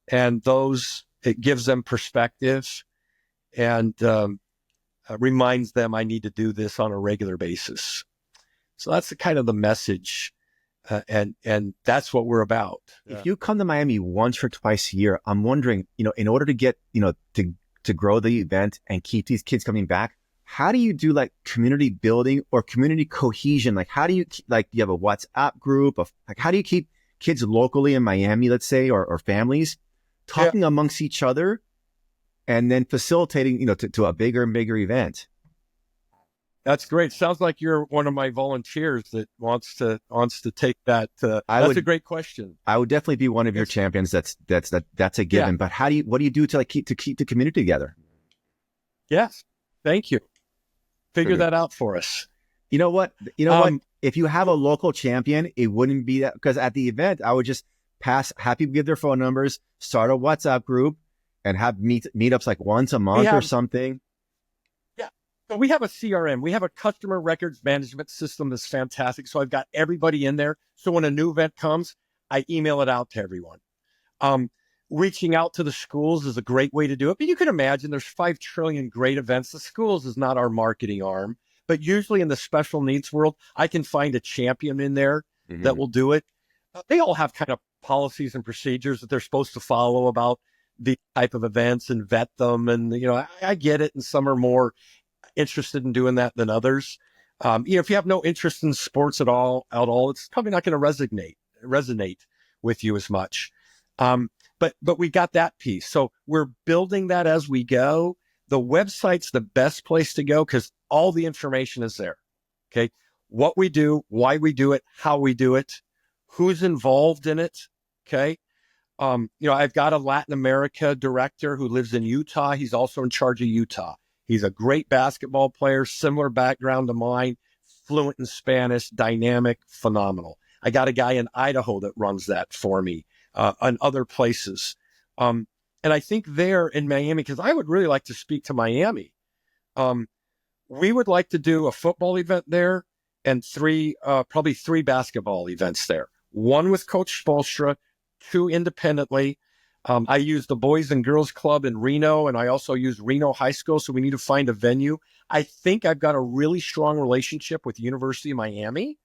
and those, it gives them perspective and reminds them I need to do this on a regular basis. So that's the message. And that's what we're about. If you come to Miami once or twice a year, I'm wondering, in order to get, to grow the event and keep these kids coming back, how do you do like community building or community cohesion? Like, how do you, you have a WhatsApp group of how do you keep kids locally in Miami, let's say, or families talking amongst each other and then facilitating, to a bigger and bigger event. That's great. Sounds like you're one of my volunteers that wants to take that. That's a great question. I would definitely be one of your champions. That's a given. But what do you do to keep the community together? Yes. Thank you. Figure that out for us. You know what? If you have a local champion, it wouldn't be that, because at the event, I would just have people give their phone numbers, start a WhatsApp group, and have meetups like once a month or something. Yeah. So we have a CRM. We have a customer records management system that's fantastic. So I've got everybody in there. So when a new event comes, I email it out to everyone. Reaching out to the schools is a great way to do it. But you can imagine there's 5 trillion great events. The schools is not our marketing arm. But usually in the special needs world, I can find a champion in there that will do it. They all have kind of policies and procedures that they're supposed to follow about the type of events and vet them. And, I get it. And some are more interested in doing that than others. If you have no interest in sports at all, it's probably not going to resonate with you as much. But we got that piece. So we're building that as we go. The website's the best place to go because all the information is there. Okay. What we do, why we do it, how we do it, who's involved in it. Okay. I've got a Latin America director who lives in Utah. He's also in charge of Utah. He's a great basketball player, similar background to mine, fluent in Spanish, dynamic, phenomenal. I got a guy in Idaho that runs that for me, and other places. And I think there in Miami, because I would really like to speak to Miami. We would like to do a football event there and probably 3 basketball events there. 1 with Coach Spoelstra, 2 independently. I use the Boys and Girls Club in Reno, and I also use Reno High School, so we need to find a venue. I think I've got a really strong relationship with the University of Miami,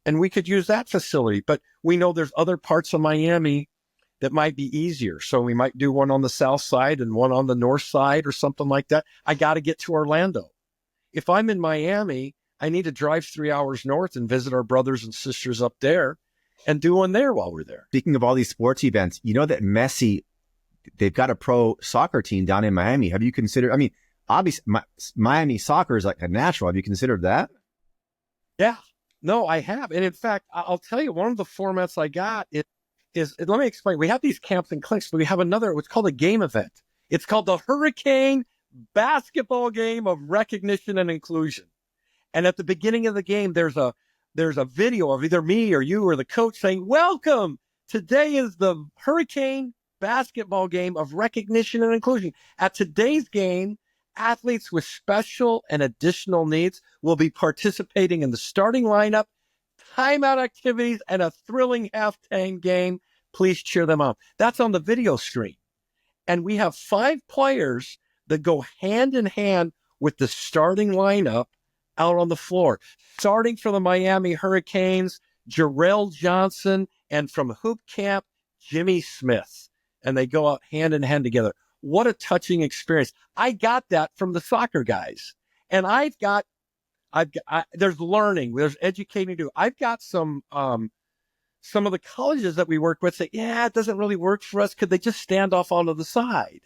and we could use that facility. But we know there's other parts of Miami that might be easier. So we might do one on the south side and one on the north side or something like that. I got to get to Orlando. If I'm in Miami, I need to drive 3 hours north and visit our brothers and sisters up there and do one there while we're there. Speaking of all these sports events, you know that Messi, they've got a pro soccer team down in Miami. Have you considered, obviously Miami soccer is like a natural. Have you considered that? Yeah, no, I have. And in fact, I'll tell you, one of the formats I got is let me explain. We have these camps and clinics, but we have another, what's called a game event. It's called the Hurricane Basketball Game of Recognition and Inclusion. And at the beginning of the game, there's a video of either me or you or the coach saying, "Welcome. Today is the Hurricane Basketball Game of Recognition and Inclusion." At today's game, athletes with special and additional needs will be participating in the starting lineup, timeout activities, and a thrilling halftime game. Please cheer them on. That's on the video screen. And we have 5 players that go hand in hand with the starting lineup out on the floor. Starting for the Miami Hurricanes, Jarrell Johnson, and from Hoop.Camp, Jimmy Smith. And they go out hand in hand together. What a touching experience. I got that from the soccer guys. And there's learning, there's educating to do. I've got some of the colleges that we work with say, "Yeah, it doesn't really work for us. Could they just stand off onto the side?"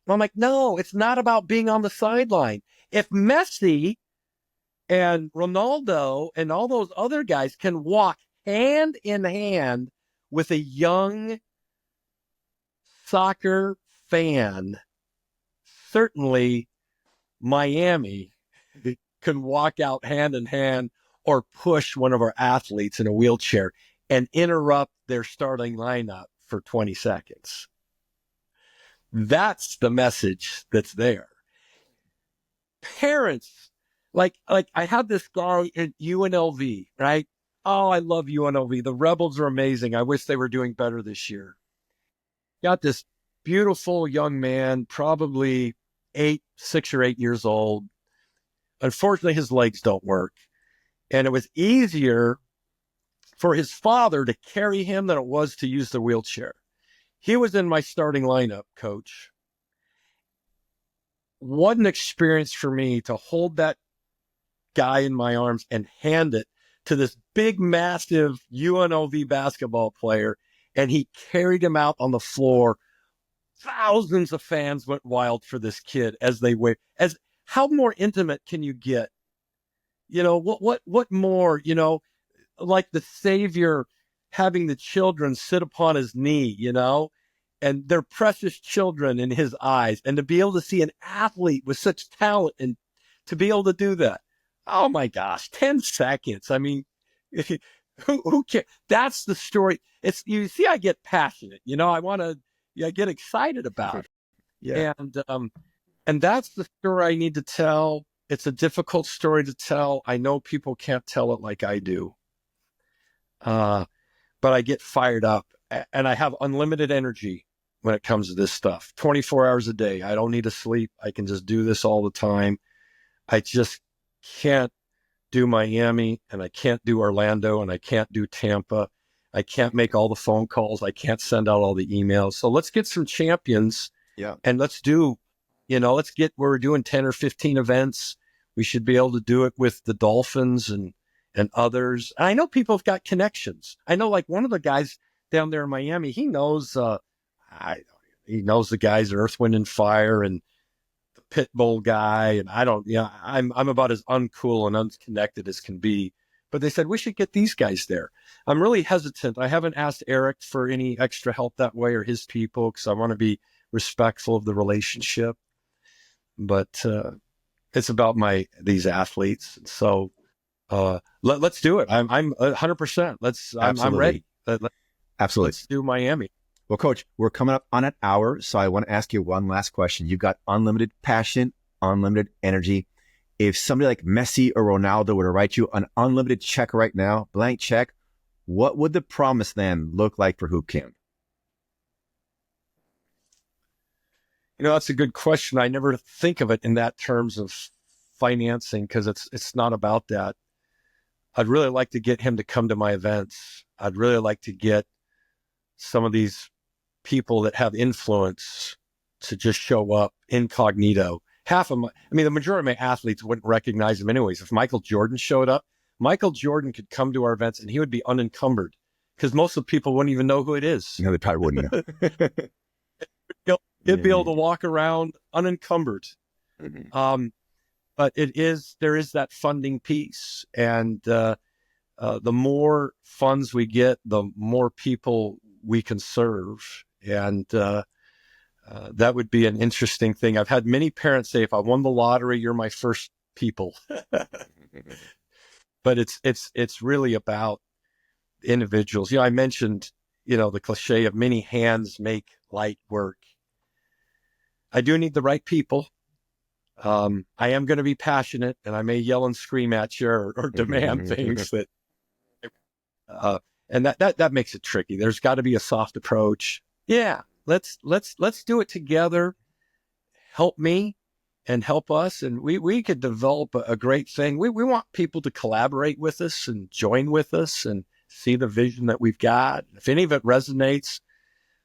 And I'm like, no, it's not about being on the sideline. If Messi and Ronaldo and all those other guys can walk hand in hand with a young soccer fan, certainly Miami can walk out hand in hand or push one of our athletes in a wheelchair and interrupt their starting lineup for 20 seconds. That's the message that's there. Parents, like I had this guy at UNLV, right? Oh, I love UNLV. The Rebels are amazing. I wish they were doing better this year. Got this beautiful young man, probably 6 or 8 years old. Unfortunately, his legs don't work. And it was easier for his father to carry him than it was to use the wheelchair. He was in my starting lineup, coach. What an experience for me to hold that guy in my arms and hand it to this big, massive UNLV basketball player, and he carried him out on the floor. Thousands of fans went wild for this kid as they wait. As how more intimate can you get? What more, like the Savior having the children sit upon his knee, and they're precious children in his eyes, and to be able to see an athlete with such talent and to be able to do that. Oh my gosh, 10 seconds. I mean, who cares? That's the story. You see, I get passionate, I get excited about it. Yeah. And that's the story I need to tell. It's a difficult story to tell. I know people can't tell it like I do. But I get fired up, and I have unlimited energy when it comes to this stuff. 24 hours a day. I don't need to sleep. I can just do this all the time. I just can't do Miami, and I can't do Orlando, and I can't do Tampa. I can't make all the phone calls. I can't send out all the emails. So let's get some champions. Yeah. And let's we're doing 10 or 15 events. We should be able to do it with the Dolphins and others. And I know people have got connections. I know, like, one of the guys down there in Miami, he knows the guys at Earth, Wind and Fire and the Pitbull guy. And I'm about as uncool and unconnected as can be. But they said, we should get these guys there. I'm really hesitant. I haven't asked Eric for any extra help that way, or his people, because I want to be respectful of the relationship. But it's about these athletes. So let's do it. I'm 100%. I'm ready. Absolutely. Let's do Miami. Well, Coach, we're coming up on an hour, so I want to ask you one last question. You've got unlimited passion, unlimited energy. If somebody like Messi or Ronaldo were to write you an unlimited check right now, blank check, what would the promised land look like for Hoop.Camp? That's a good question. I never think of it in that terms of financing, because it's not about that. I'd really like to get him to come to my events. I'd really like to get some of these people that have influence to just show up incognito. The majority of my athletes wouldn't recognize him anyways. If Michael Jordan showed up, Michael Jordan could come to our events and he would be unencumbered, because most of the people wouldn't even know who it is. No, they probably wouldn't know. He'd be able to walk around unencumbered. Mm-hmm. But there is that funding piece. And the more funds we get, the more people we can serve. And that would be an interesting thing. I've had many parents say, if I won the lottery, you're my first people. But it's really about individuals. I mentioned, the cliche of many hands make light work. I do need the right people. I am going to be passionate, and I may yell and scream at you or demand things that, and that makes it tricky. There's got to be a soft approach. Yeah, let's do it together. Help me and help us, and we could develop a great thing. We want people to collaborate with us and join with us and see the vision that we've got. If any of it resonates,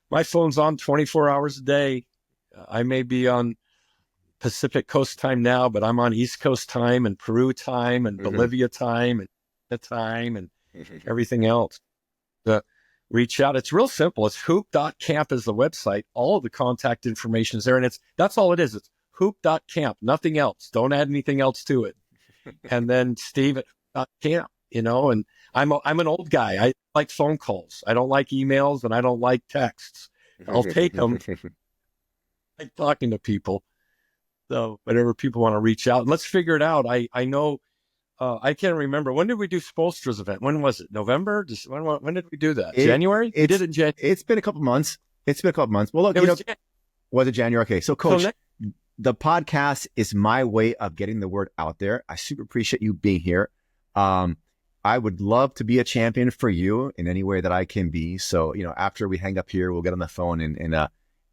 my phone's on 24 hours a day. I may be on Pacific Coast time now, but I'm on East Coast time and Peru time and Bolivia time and the time and everything else. Reach out. It's real simple. It's Hoop.Camp is the website. All of the contact information is there, and that's all it is. It's Hoop.Camp, nothing else. Don't add anything else to it. And then Steve at Camp, and I'm an old guy. I like phone calls. I don't like emails, and I don't like texts. I'll take them. I like talking to people. So whenever people want to reach out, and let's figure it out. I know, I can't remember. When did we do Spolstra's event? When was it? November? When did we do that? January? We did it in January. It's been a couple months. Well, look, was it January? Okay. So Coach, the podcast is my way of getting the word out there. I super appreciate you being here. I would love to be a champion for you in any way that I can be. So, after we hang up here, we'll get on the phone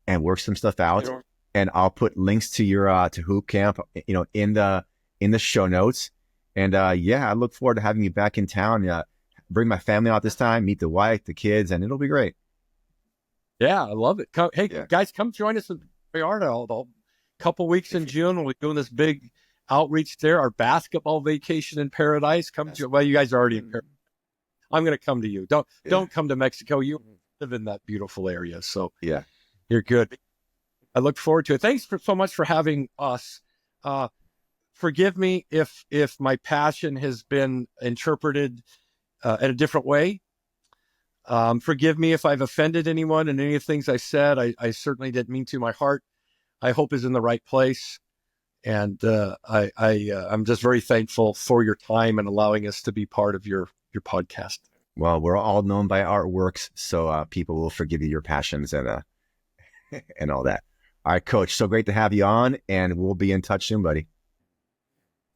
and work some stuff out. And I'll put links to your to Hoop.Camp, in the show notes. And I look forward to having you back in town. Bring my family out this time, meet the wife, the kids, and it'll be great. Yeah, I love it. Guys, come join us in Vallarta. A couple weeks in June. We'll be doing this big outreach there. Our basketball vacation in paradise. Come to, well, you guys are already in paradise. I'm going to come to you. Don't come to Mexico. You live in that beautiful area. So Yeah. You're good. I look forward to it. Thanks so much for having us. Forgive me if my passion has been interpreted in a different way. Forgive me if I've offended anyone in any of the things I said. I certainly didn't mean to. My heart, I hope, is in the right place. And I'm just very thankful for your time and allowing us to be part of your podcast. Well, we're all known by our works, so people will forgive you your passions and and all that. All right, Coach. So great to have you on, and we'll be in touch soon, buddy.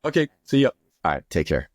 Okay. See ya. All right. Take care.